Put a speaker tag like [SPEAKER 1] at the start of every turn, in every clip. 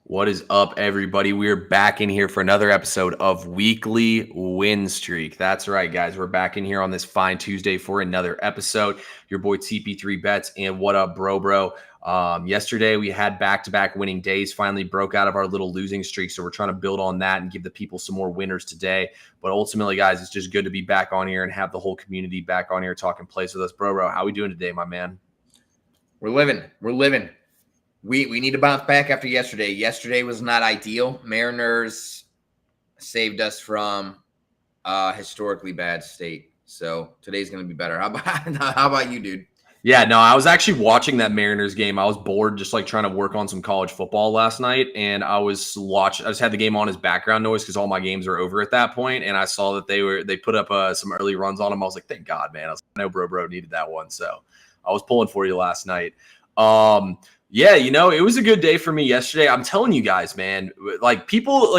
[SPEAKER 1] What is up, everybody? We are back in here for another episode of Weekly Win Streak. That's right, guys. We're back in here on this fine Tuesday for another episode. Your boy TP3 Bets and what up, bro? Yesterday, we had back-to-back winning days, finally broke out of our little losing streak. So we're trying to build on that and give the people some more winners today. But ultimately, guys, it's just good to be back on here and have the whole community back on here talking plays with us. Bro, how we doing today, my man?
[SPEAKER 2] We're living. We need to bounce back after yesterday. Yesterday was not ideal. Mariners saved us from a historically bad state. So today's going to be better. How about you, dude?
[SPEAKER 1] Yeah, no, I was actually watching that Mariners game. I was bored just like trying to work on some college football last night. And I just had the game on as background noise because all my games are over at that point. And I saw that they put up some early runs on them. I was like, thank God, man. I know bro needed that one. So I was pulling for you last night. Yeah, it was a good day for me yesterday. I'm telling you guys, man,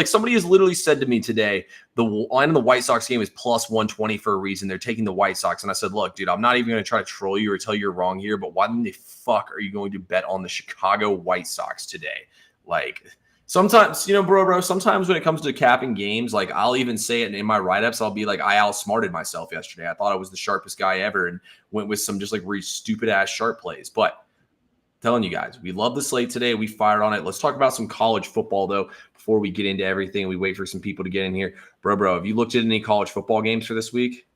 [SPEAKER 1] somebody has literally said to me today, the line of the White Sox game is plus 120 for a reason. They're taking the White Sox. And I said, look, dude, I'm not even going to try to troll you or tell you you're wrong here, but why the fuck are you going to bet on the Chicago White Sox today? Like, sometimes, bro, sometimes when it comes to capping games, like I'll even say it in my write-ups, I'll be like, I outsmarted myself yesterday. I thought I was the sharpest guy ever and went with some just like really stupid ass sharp plays. But telling you guys, we love the slate today. We fired on it. Let's talk about some college football, though, before we get into everything. We wait for some people to get in here. Bro, have you looked at any college football games for this week?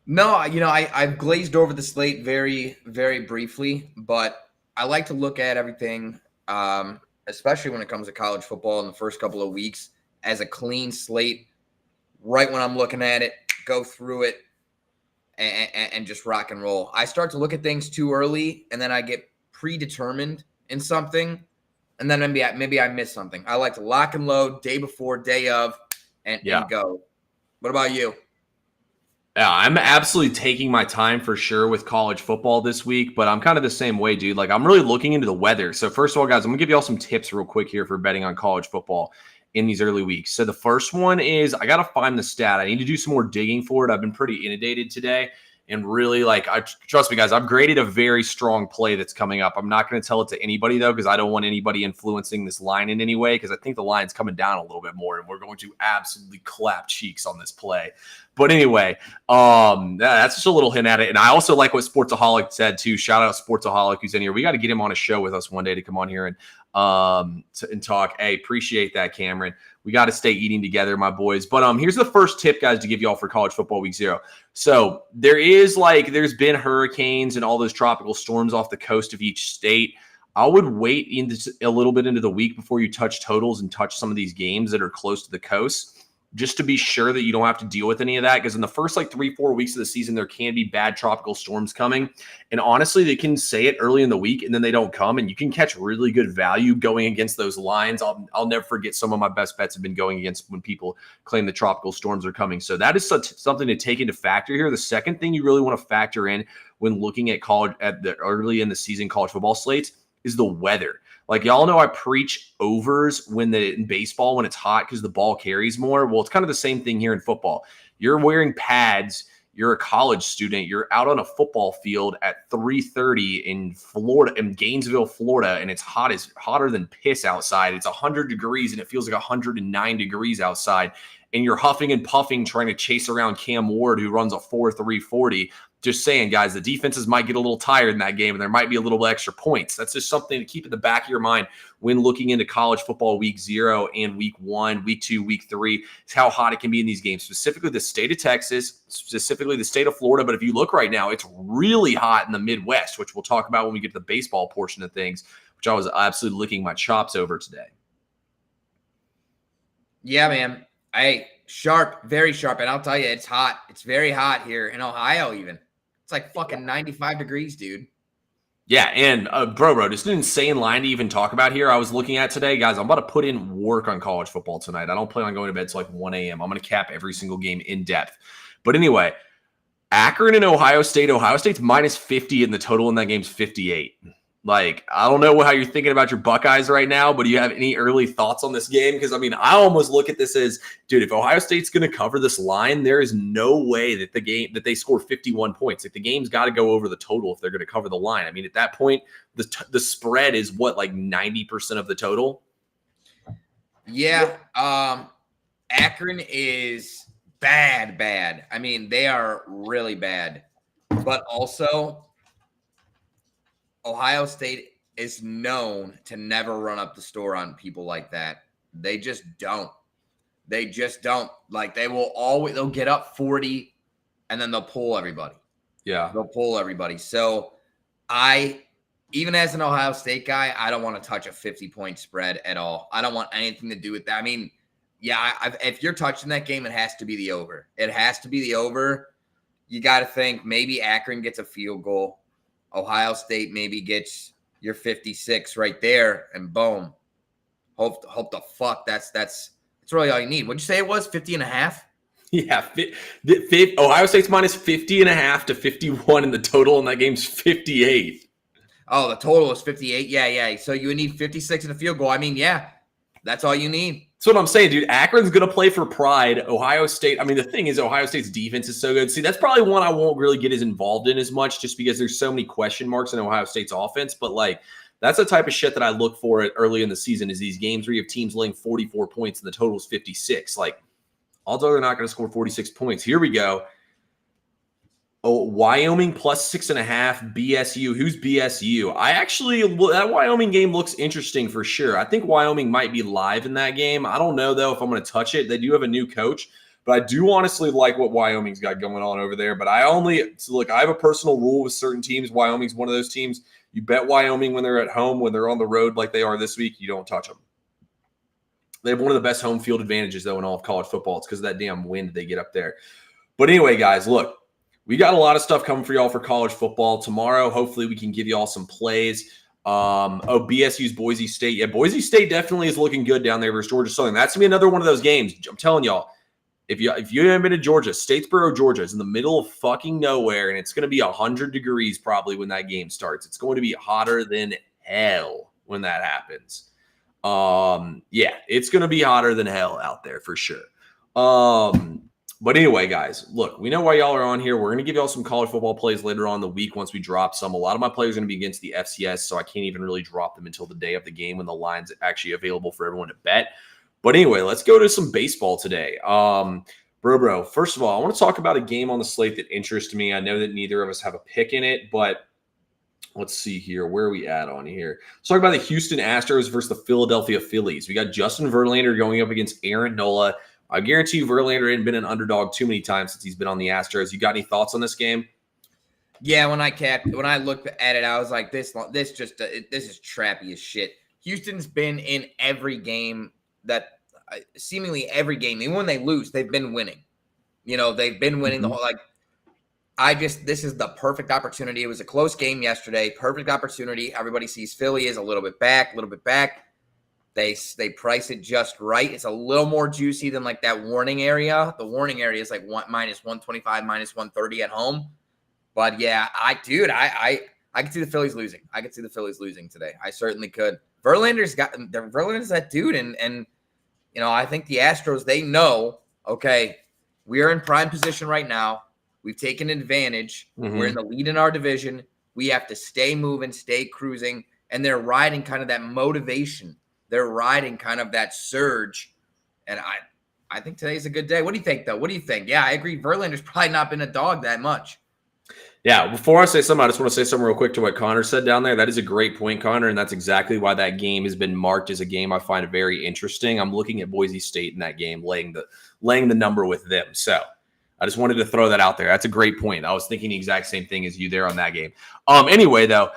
[SPEAKER 2] No, I've glazed over the slate very, very briefly, but I like to look at everything, especially when it comes to college football in the first couple of weeks, as a clean slate. Right when I'm looking at it, go through it, and just rock and roll. I start to look at things too early, and then I get predetermined in something, and then maybe I miss something. I like to lock and load day before, day of, and go. What about you?
[SPEAKER 1] Yeah, I'm absolutely taking my time for sure with college football this week, but I'm kind of the same way, dude. Like, I'm really looking into the weather. So first of all, guys, I'm going to give you all some tips real quick here for betting on college football in these early weeks. So the first one is I got to find the stat. I need to do some more digging for it. I've been pretty inundated today. And really, trust me, guys, I've graded a very strong play that's coming up. I'm not going to tell it to anybody, though, because I don't want anybody influencing this line in any way, because I think the line's coming down a little bit more, and we're going to absolutely clap cheeks on this play. But anyway, that's just a little hint at it. And I also like what Sportsaholic said, too. Shout out Sportsaholic who's in here. We got to get him on a show with us one day to come on here and talk. Hey, appreciate that, Cameron. We got to stay eating together, my boys. But here's the first tip, guys, to give you all for college football week 0. So there's been hurricanes and all those tropical storms off the coast of each state. I would wait a little bit into the week before you touch totals and touch some of these games that are close to the coast, just to be sure that you don't have to deal with any of that. Because in the first 3-4 weeks of the season, there can be bad tropical storms coming. And honestly, they can say it early in the week and then they don't come. And you can catch really good value going against those lines. I'll never forget some of my best bets have been going against when people claim the tropical storms are coming. So that is something to take into factor here. The second thing you really want to factor in when looking at the early in the season college football slates is the weather. Like, y'all know I preach overs in baseball when it's hot because the ball carries more. Well, it's kind of the same thing here in football. You're wearing pads. You're a college student. You're out on a football field at 3:30 in Florida, in Gainesville, Florida, and it's hotter than piss outside. It's 100 degrees, and it feels like 109 degrees outside. And you're huffing and puffing trying to chase around Cam Ward, who runs a 4.3 40. Just saying, guys, the defenses might get a little tired in that game, and there might be a little extra points. That's just something to keep in the back of your mind when looking into college football week 0 and week 1, week 2, week 3. It's how hot it can be in these games, specifically the state of Texas, specifically the state of Florida. But if you look right now, it's really hot in the Midwest, which we'll talk about when we get to the baseball portion of things, which I was absolutely licking my chops over today.
[SPEAKER 2] Yeah, man. Sharp, very sharp. And I'll tell you, it's hot. It's very hot here in Ohio even. It's like fucking 95 degrees, dude.
[SPEAKER 1] Yeah, and bro, just an insane line to even talk about here. I was looking at today, guys. I'm about to put in work on college football tonight. I don't plan on going to bed till 1 a.m. I'm going to cap every single game in depth. But anyway, Akron and Ohio State. Ohio State's minus 50 and the total in that game's 58. I don't know how you're thinking about your Buckeyes right now, but do you have any early thoughts on this game? Because, I almost look at this as, dude, if Ohio State's going to cover this line, there is no way that they score 51 points. The game's got to go over the total if they're going to cover the line. At that point, the spread is what, 90% of the total?
[SPEAKER 2] Yeah. Akron is bad. I mean, they are really bad. But also, Ohio State is known to never run up the store on people like that. They just don't. They just don't. Like they'll get up 40 and then they'll pull everybody.
[SPEAKER 1] Yeah.
[SPEAKER 2] They'll pull everybody. So I even as an Ohio State guy, I don't want to touch a 50-point spread at all. I don't want anything to do with that. I mean, yeah, if you're touching that game, it has to be the over. It has to be the over. You got to think maybe Akron gets a field goal. Ohio State maybe gets your 56 right there, and boom. Hope the fuck that's really all you need. What'd you say it was? 50 and a half?
[SPEAKER 1] Yeah. Ohio State's minus 50.5 to 51, and the total in that game's 58.
[SPEAKER 2] Oh, the total is 58. Yeah. So you would need 56 in a field goal. I mean, yeah, that's all you need.
[SPEAKER 1] That's what I'm saying, dude. Akron's going to play for pride. Ohio State, I mean, the thing is, Ohio State's defense is so good. See, that's probably one I won't really get as involved in as much just because there's so many question marks in Ohio State's offense. But, like, that's the type of shit that I look for early in the season is these games where you have teams laying 44 points and the total is 56. Like, although they're not going to score 46 points. Here we go. Oh, Wyoming plus 6.5, BSU. Who's BSU? That Wyoming game looks interesting for sure. I think Wyoming might be live in that game. I don't know, though, if I'm going to touch it. They do have a new coach, but I do honestly like what Wyoming's got going on over there. But I have a personal rule with certain teams. Wyoming's one of those teams. You bet Wyoming when they're at home, when they're on the road like they are this week, you don't touch them. They have one of the best home field advantages, though, in all of college football. It's because of that damn wind they get up there. But anyway, guys, look. We got a lot of stuff coming for y'all for college football. Tomorrow, hopefully, we can give y'all some plays. BSU's Boise State. Yeah, Boise State definitely is looking good down there versus Georgia Southern. That's going to be another one of those games. I'm telling y'all, if you haven't been to Georgia, Statesboro, Georgia is in the middle of fucking nowhere, and it's going to be 100 degrees probably when that game starts. It's going to be hotter than hell when that happens. Yeah, it's going to be hotter than hell out there for sure. But anyway, guys, look, we know why y'all are on here. We're going to give y'all some college football plays later on in the week once we drop some. A lot of my plays are going to be against the FCS, so I can't even really drop them until the day of the game when the line's actually available for everyone to bet. But anyway, let's go to some baseball today. Bro, first of all, I want to talk about a game on the slate that interests me. I know that neither of us have a pick in it, but let's see here. Where are we at on here? Let's talk about the Houston Astros versus the Philadelphia Phillies. We got Justin Verlander going up against Aaron Nola. I guarantee you Verlander ain't been an underdog too many times since he's been on the Astros. You got any thoughts on this game?
[SPEAKER 2] Yeah, when I looked at it, I was like, this is trappy as shit. Houston's been in every game seemingly every game. Even when they lose, they've been winning. They've been winning the whole this is the perfect opportunity. It was a close game yesterday. Perfect opportunity. Everybody sees Philly is a little bit back. They price it just right. It's a little more juicy than like that warning area. The warning area is like minus 125, minus 130 at home. But yeah, I could see the Phillies losing. I could see the Phillies losing today. I certainly could. Verlander's that dude, and I think the Astros, they know, okay, we are in prime position right now. We've taken advantage. Mm-hmm. We're in the lead in our division. We have to stay moving, stay cruising, and they're riding kind of that motivation. They're riding kind of that surge, and I think today's a good day. What do you think, though? What do you think? Yeah, I agree. Verlander's probably not been a dog that much.
[SPEAKER 1] Yeah, before I say something, I just want to say something real quick to what Connor said down there. That is a great point, Connor, and that's exactly why that game has been marked as a game I find very interesting. I'm looking at Boise State in that game, laying the number with them. So I just wanted to throw that out there. That's a great point. I was thinking the exact same thing as you there on that game. Anyway, though,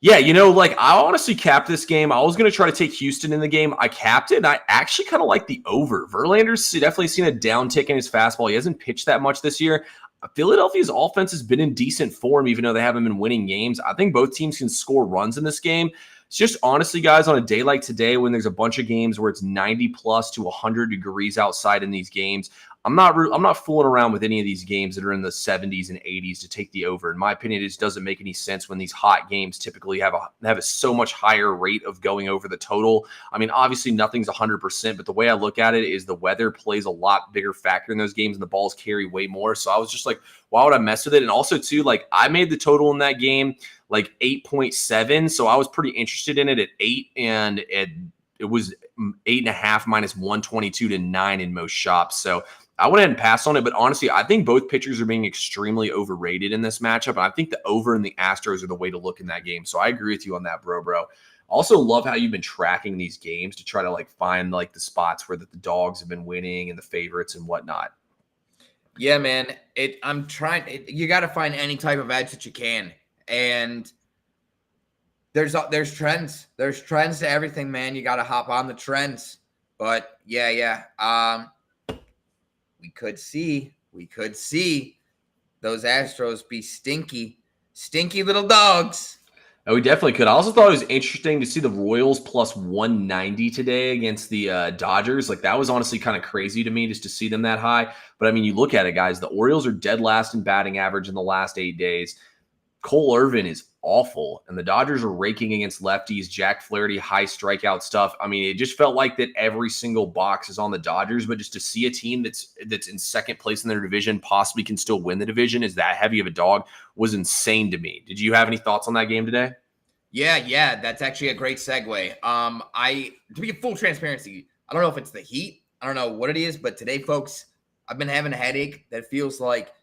[SPEAKER 1] yeah, I honestly capped this game. I was going to try to take Houston in the game. I capped it, and I actually kind of like the over. Verlander's definitely seen a downtick in his fastball. He hasn't pitched that much this year. Philadelphia's offense has been in decent form, even though they haven't been winning games. I think both teams can score runs in this game. It's just honestly, guys, on a day like today when there's a bunch of games where it's 90 plus to 100 degrees outside in these games, I'm not fooling around with any of these games that are in the 70s and 80s to take the over. In my opinion, it just doesn't make any sense when these hot games typically have a so much higher rate of going over the total. I mean, obviously nothing's 100%, but the way I look at it is the weather plays a lot bigger factor in those games and the balls carry way more. So I was just like, why would I mess with it? And also too, I made the total in that game 8.7. So I was pretty interested in it at 8, and it was 8.5 minus 122 to 9 in most shops. So I went ahead and passed on it. But honestly, I think both pitchers are being extremely overrated in this matchup. And I think the over and the Astros are the way to look in that game. So I agree with you on that, bro. Also love how you've been tracking these games to try to like find like the spots where the dogs have been winning and the favorites and whatnot.
[SPEAKER 2] Yeah, man. I'm trying. You got to find any type of edge that you can, and there's trends. There's trends to everything, man. You got to hop on the trends. But yeah. We could see those Astros be stinky little dogs.
[SPEAKER 1] Oh, we definitely could. I also thought it was interesting to see the Royals plus 190 today against the Dodgers. Like, that was honestly kind of crazy to me just to see them that high. But, I mean, you look at it, guys. The Orioles are dead last in batting average in the last 8 days. Cole Irvin is awful, and the Dodgers are raking against lefties. Jack Flaherty, high strikeout stuff. I mean, it just felt like that every single box is on the Dodgers, but just to see a team that's in second place in their division possibly can still win the division, is that heavy of a dog, was insane to me. Did you have any thoughts on that game today?
[SPEAKER 2] Yeah, that's actually a great segue. To be full transparency, I don't know if it's the heat. I don't know what it is, but today, folks, I've been having a headache that feels like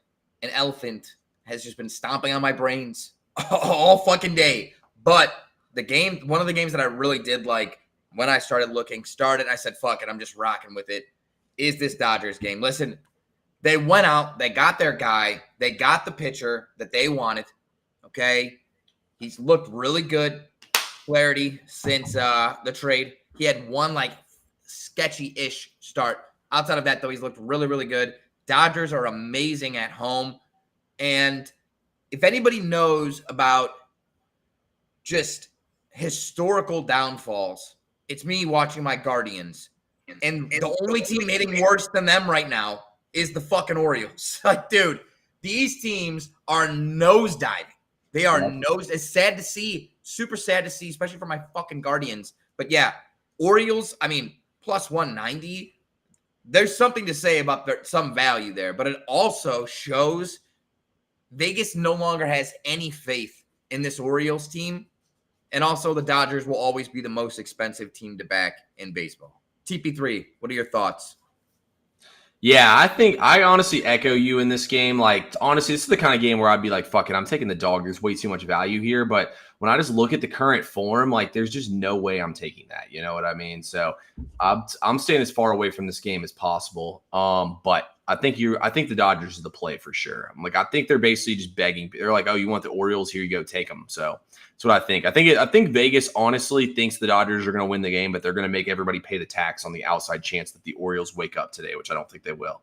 [SPEAKER 2] an elephant has just been stomping on my brains all fucking day. But one of the games that I really did like when I started, I said, fuck it, I'm just rocking with it, is this Dodgers game. Listen, they went out, they got their guy, they got the pitcher that they wanted, okay? He's looked really good, Flaherty, since the trade. He had one, like, sketchy-ish start. Outside of that, though, he's looked really, really good. Dodgers are amazing at home. And if anybody knows about just historical downfalls, it's me watching my Guardians. And the only team hitting worse than them right now is the fucking Orioles. Like, dude, these teams are nosediving. They are It's sad to see, super sad to see, especially for my fucking Guardians. But yeah, Orioles, I mean, plus 190. There's something to say about some value there, but it also shows Vegas no longer has any faith in this Orioles team. And also the Dodgers will always be the most expensive team to back in baseball. TP3, what are your thoughts?
[SPEAKER 1] Yeah, I honestly echo you in this game. Like, honestly, this is the kind of game where I'd be like, fuck it, I'm taking the dog. There's way too much value here. But when I just look at the current form, like, there's just no way I'm taking that. You know what I mean? So I'm staying as far away from this game as possible. But I think the Dodgers are the play for sure. I think they're basically just begging. They're like, oh, you want the Orioles? Here you go, take them. So that's what I think. I think Vegas honestly thinks the Dodgers are going to win the game, but they're going to make everybody pay the tax on the outside chance that the Orioles wake up today, which I don't think they will.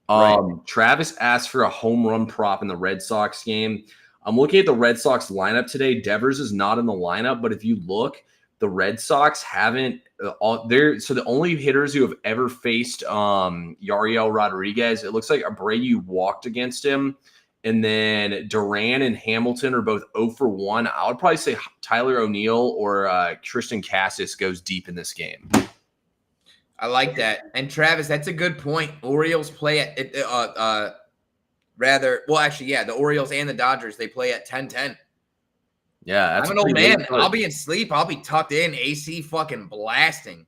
[SPEAKER 1] Right. Travis asked for a home run prop in the Red Sox game. I'm looking at the Red Sox lineup today. Devers is not in the lineup, but if you look, the Red Sox haven't. So the only hitters who have ever faced Yariel Rodriguez, it looks like Abreu walked against him. And then Duran and Hamilton are both 0 for 1. I would probably say Tyler O'Neill or Tristan Cassis goes deep in this game.
[SPEAKER 2] I like that. And Travis, that's a good point. Orioles play at the Orioles and the Dodgers, they play at 10-10.
[SPEAKER 1] Yeah, that's
[SPEAKER 2] I'm an old man. I'll be in sleep. I'll be tucked in, AC fucking blasting.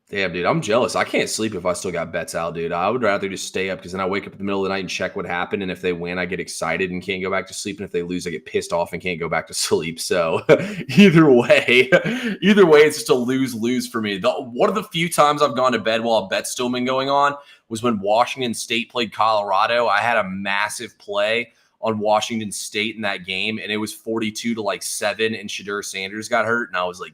[SPEAKER 1] Damn, dude, I'm jealous. I can't sleep if I still got bets out, dude. I would rather just stay up because then I wake up in the middle of the night and check what happened. And if they win, I get excited and can't go back to sleep. And if they lose, I get pissed off and can't go back to sleep. So either way, it's just a lose-lose for me. One of the few times I've gone to bed while a bet's still been going on was when Washington State played Colorado. I had a massive play on Washington State in that game, and it was 42-7, and Shadur Sanders got hurt, and I was like,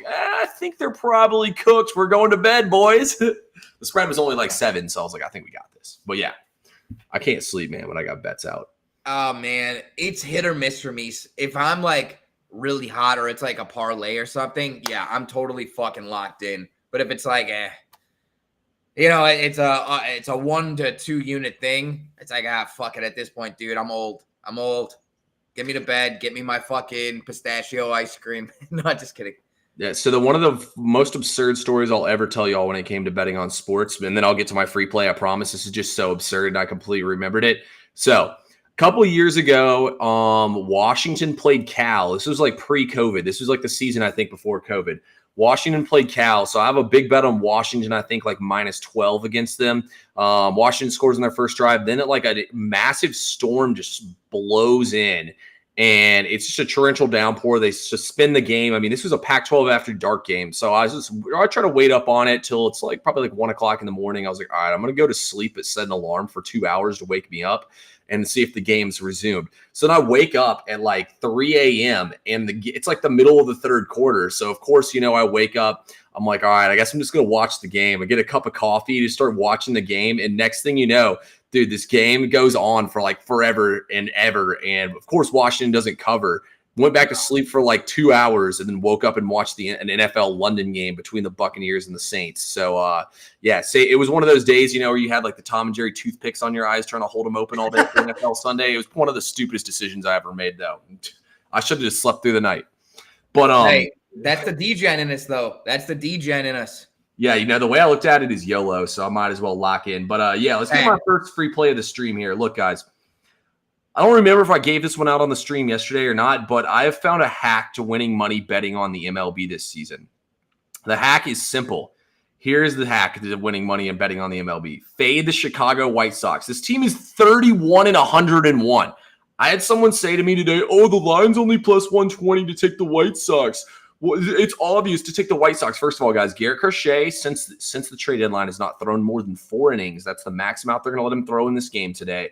[SPEAKER 1] I think they're probably cooked. We're going to bed, boys. The spread was only 7, so I was like, I think we got this. But yeah, I can't sleep, man, when I got bets out.
[SPEAKER 2] Oh man, it's hit or miss for me. If I'm really hot or it's a parlay or something, yeah, I'm totally fucking locked in. But if it's it's a 1 to 2 unit thing. It's fuck it at this point, dude. I'm old. Get me to bed. Get me my fucking pistachio ice cream. No, just kidding.
[SPEAKER 1] Yeah, so one of the most absurd stories I'll ever tell y'all when it came to betting on sports, and then I'll get to my free play, I promise. This is just so absurd, and I completely remembered it. So a couple of years ago, Washington played Cal. This was pre-COVID. This was the season, I think, before COVID. Washington played Cal, so I have a big bet on Washington. I think like -12 against them. Washington scores in their first drive. Then like a massive storm just blows in, and it's just a torrential downpour. They suspend the game. I mean, this was a Pac-12 after dark game, so I try to wait up on it till it's like probably like 1 o'clock in the morning. I was like, all right, I'm gonna go to sleep, but set an alarm for 2 hours to wake me up and see if the game's resumed. So then I wake up at like 3 a.m. and it's like the middle of the third quarter. So of course, I wake up. I'm like, all right, I guess I'm just gonna watch the game. I get a cup of coffee to start watching the game, and next thing you know, dude, this game goes on for like forever and ever. And of course, Washington doesn't cover. Went back to sleep for like 2 hours and then woke up and watched an NFL London game between the Buccaneers and the Saints. So, it was one of those days, where you had like the Tom and Jerry toothpicks on your eyes trying to hold them open all day for NFL Sunday. It was one of the stupidest decisions I ever made, though. I should have just slept through the night. But
[SPEAKER 2] hey, that's the D-gen in us, though. That's the D-gen in us.
[SPEAKER 1] Yeah, the way I looked at it is YOLO, so I might as well lock in. But, let's get my first free play of the stream here. Look, guys. I don't remember if I gave this one out on the stream yesterday or not, but I have found a hack to winning money betting on the MLB this season. The hack is simple. Here's the hack to winning money and betting on the MLB. Fade the Chicago White Sox. This team is 31 and 101. I had someone say to me today, oh, the line's only plus 120 to take the White Sox. Well, it's obvious to take the White Sox. First of all, guys, Garrett Crochet, since the trade deadline, has not thrown more than 4 innings. That's the max amount they're going to let him throw in this game today.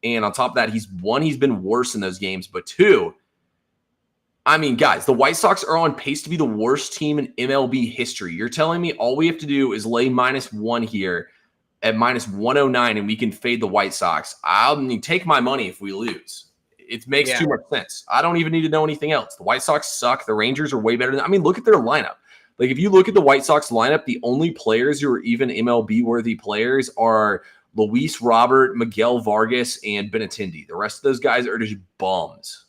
[SPEAKER 1] And on top of that, he's been worse in those games. But 2, I mean, guys, the White Sox are on pace to be the worst team in MLB history. You're telling me all we have to do is lay -1 here at -109 and we can fade the White Sox. I'll take my money if we lose. It makes too much sense. I don't even need to know anything else. The White Sox suck. The Rangers are way better than – look at their lineup. Like, if you look at the White Sox lineup, the only players who are even MLB-worthy players are – Luis Robert, Miguel Vargas, and Benintendi. The rest of those guys are just bums.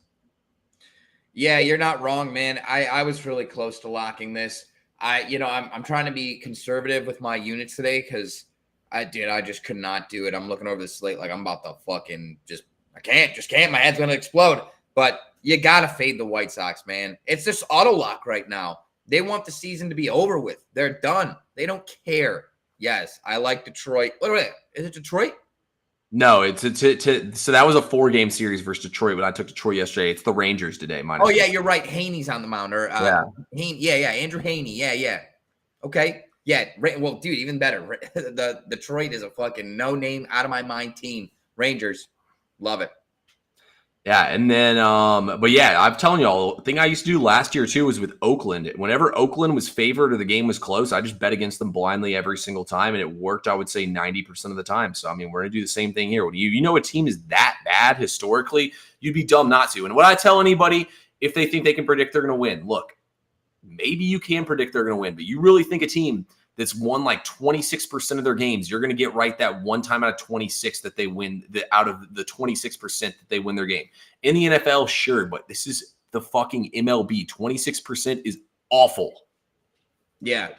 [SPEAKER 2] Yeah, you're not wrong, man. I was really close to locking this. I'm trying to be conservative with my units today because I just could not do it. I'm looking over the slate like I'm about to fucking I can't. My head's gonna explode. But you gotta fade the White Sox, man. It's just auto lock right now. They want the season to be over with. They're done. They don't care. Yes, I like Detroit. Wait, is it Detroit?
[SPEAKER 1] No, so that was a 4-game series versus Detroit, but I took Detroit yesterday. It's the Rangers today.
[SPEAKER 2] Oh, yeah, you're right. Haney's on the mound. Andrew Haney. Yeah. Okay. Yeah. Well, dude, even better. The Detroit is a fucking no-name, out-of-my-mind team. Rangers. Love it.
[SPEAKER 1] Yeah, and then, but yeah, I'm telling y'all, the thing I used to do last year too was with Oakland. Whenever Oakland was favored or the game was close, I just bet against them blindly every single time, and it worked, I would say, 90% of the time. So, we're going to do the same thing here. When you know a team is that bad historically, you'd be dumb not to. And what I tell anybody, if they think they can predict they're going to win, look, maybe you can predict they're going to win, but you really think a team that's won like 26% of their games, you're going to get right that one time out of 26 that they win, out of the 26% that they win their game. In the NFL, sure, but this is the fucking MLB. 26% is awful.
[SPEAKER 2] Yeah,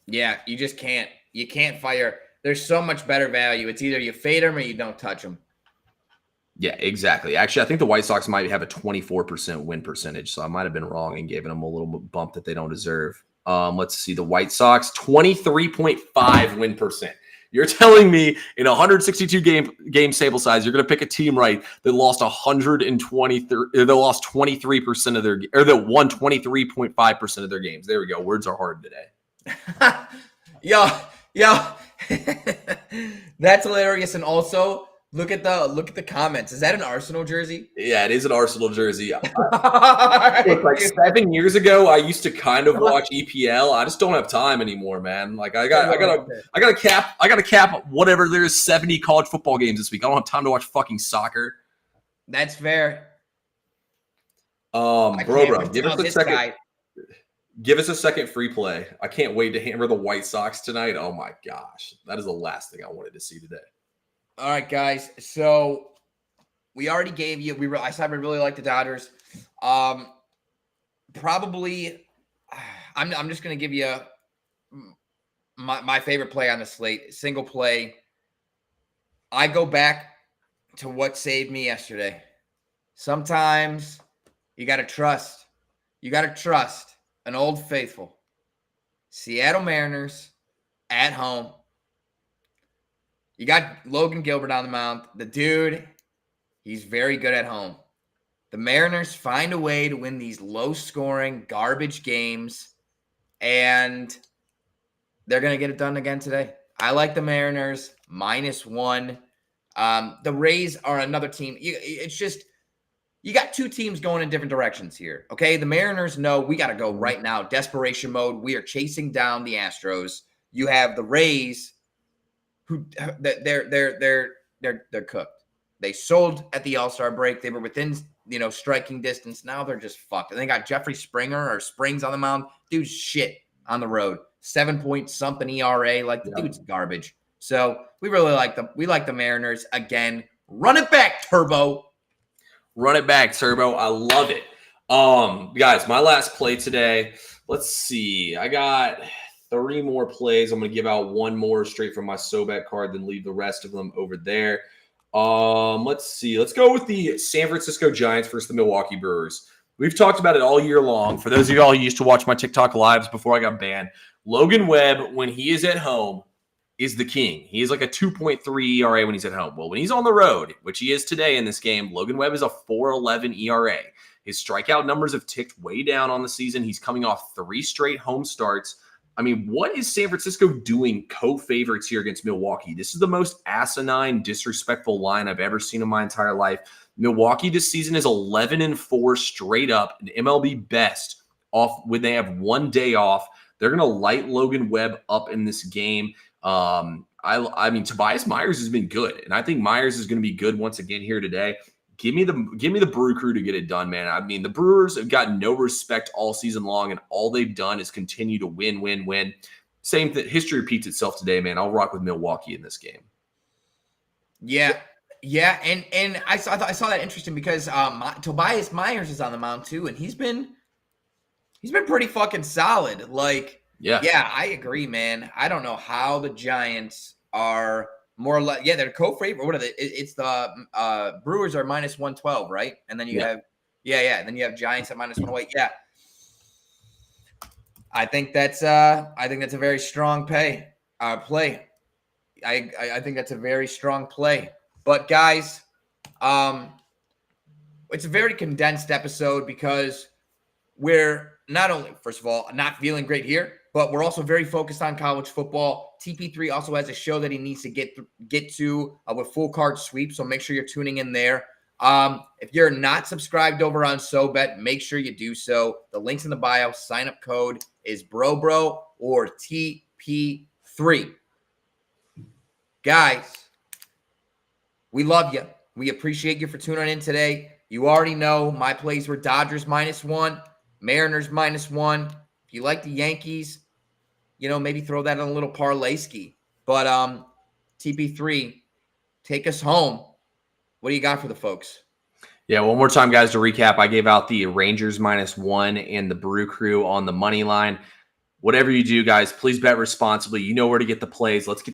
[SPEAKER 2] you just can't. You can't fire. There's so much better value. It's either you fade them or you don't touch them.
[SPEAKER 1] Yeah, exactly. Actually, I think the White Sox might have a 24% win percentage, so I might have been wrong and giving them a little bump that they don't deserve. Let's see. The White Sox, 23.5 win percent. You're telling me in a 162 game sample size, you're going to pick a team right that lost 123. They lost 23% of their, or that won 23.5% of their games. There we go. Words are hard today.
[SPEAKER 2] Yo, that's hilarious. And also, look at the comments. Is that an Arsenal jersey?
[SPEAKER 1] Yeah, it is an Arsenal jersey. Like 7 years ago, I used to kind of watch EPL. I just don't have time anymore, man. Like I gotta cap whatever. There's 70 college football games this week. I don't have time to watch fucking soccer.
[SPEAKER 2] That's fair.
[SPEAKER 1] Bro, give us a second. Give us a second free play. I can't wait to hammer the White Sox tonight. Oh my gosh, that is the last thing I wanted to see today.
[SPEAKER 2] All right, guys. So we already gave you. I said we really like the Dodgers. Probably, I'm just going to give you my favorite play on the slate. Single play. I go back to what saved me yesterday. Sometimes you got to trust. You got to trust an old faithful. Seattle Mariners at home. You got Logan Gilbert on the mound. The dude, he's very good at home. The Mariners find a way to win these low-scoring, garbage games, and they're going to get it done again today. I like the Mariners -1. The Rays are another team. It's just you got two teams going in different directions here. Okay, the Mariners know we got to go right now. Desperation mode. We are chasing down the Astros. You have the Rays, who they're cooked. They sold at the All-Star break. They were within striking distance. Now they're just fucked. And they got Jeffrey Springer or Springs on the mound. Dude's shit on the road. 7-point-something ERA. Like the dude's garbage. So we really like them. We like the Mariners again. Run it back, Turbo.
[SPEAKER 1] Run it back, Turbo. I love it. Guys, my last play today. Let's see. I got 3 more plays. I'm going to give out 1 more straight from my SoBet card, then leave the rest of them over there. Let's see. Let's go with the San Francisco Giants versus the Milwaukee Brewers. We've talked about it all year long. For those of y'all who used to watch my TikTok lives before I got banned, Logan Webb, when he is at home, is the king. He is like a 2.3 ERA when he's at home. Well, when he's on the road, which he is today in this game, Logan Webb is a 4.11 ERA. His strikeout numbers have ticked way down on the season. He's coming off 3 straight home starts. I mean, what is San Francisco doing co-favorites here against Milwaukee? This is the most asinine, disrespectful line I've ever seen in my entire life. Milwaukee this season is 11-4 straight up, an MLB best off when they have 1 day off. They're going to light Logan Webb up in this game. I mean, Tobias Myers has been good, and I think Myers is going to be good once again here today. Give me the Brew Crew to get it done, man. I mean, the Brewers have gotten no respect all season long, and all they've done is continue to win. Same thing. History repeats itself today, man. I'll rock with Milwaukee in this game.
[SPEAKER 2] Yeah, and I saw that interesting because Tobias Myers is on the mound too, and he's been pretty fucking solid. Like, yeah, I agree, man. I don't know how the Giants are more or less. Yeah, they're co-favorite. What are they? It's the Brewers are -112, right? And then you have and then you have Giants at -108. Yeah, I think that's a very strong play. I think that's a very strong play. But guys, it's a very condensed episode because we're not only, first of all, not feeling great here, but we're also very focused on college football. TP3 also has a show that he needs to get to with full card sweep, so make sure you're tuning in there. If you're not subscribed over on SoBet, make sure you do so. The link's in the bio. Sign-up code is BROBRO or TP3. Guys, we love you. We appreciate you for tuning in today. You already know my plays were Dodgers -1, Mariners -1. If you like the Yankees, maybe throw that on a little parlay ski. But TP3, take us home. What do you got for the folks?
[SPEAKER 1] Yeah, one more time, guys, to recap. I gave out the Rangers -1 and the Brew Crew on the money line. Whatever you do, guys, please bet responsibly. You know where to get the plays. Let's get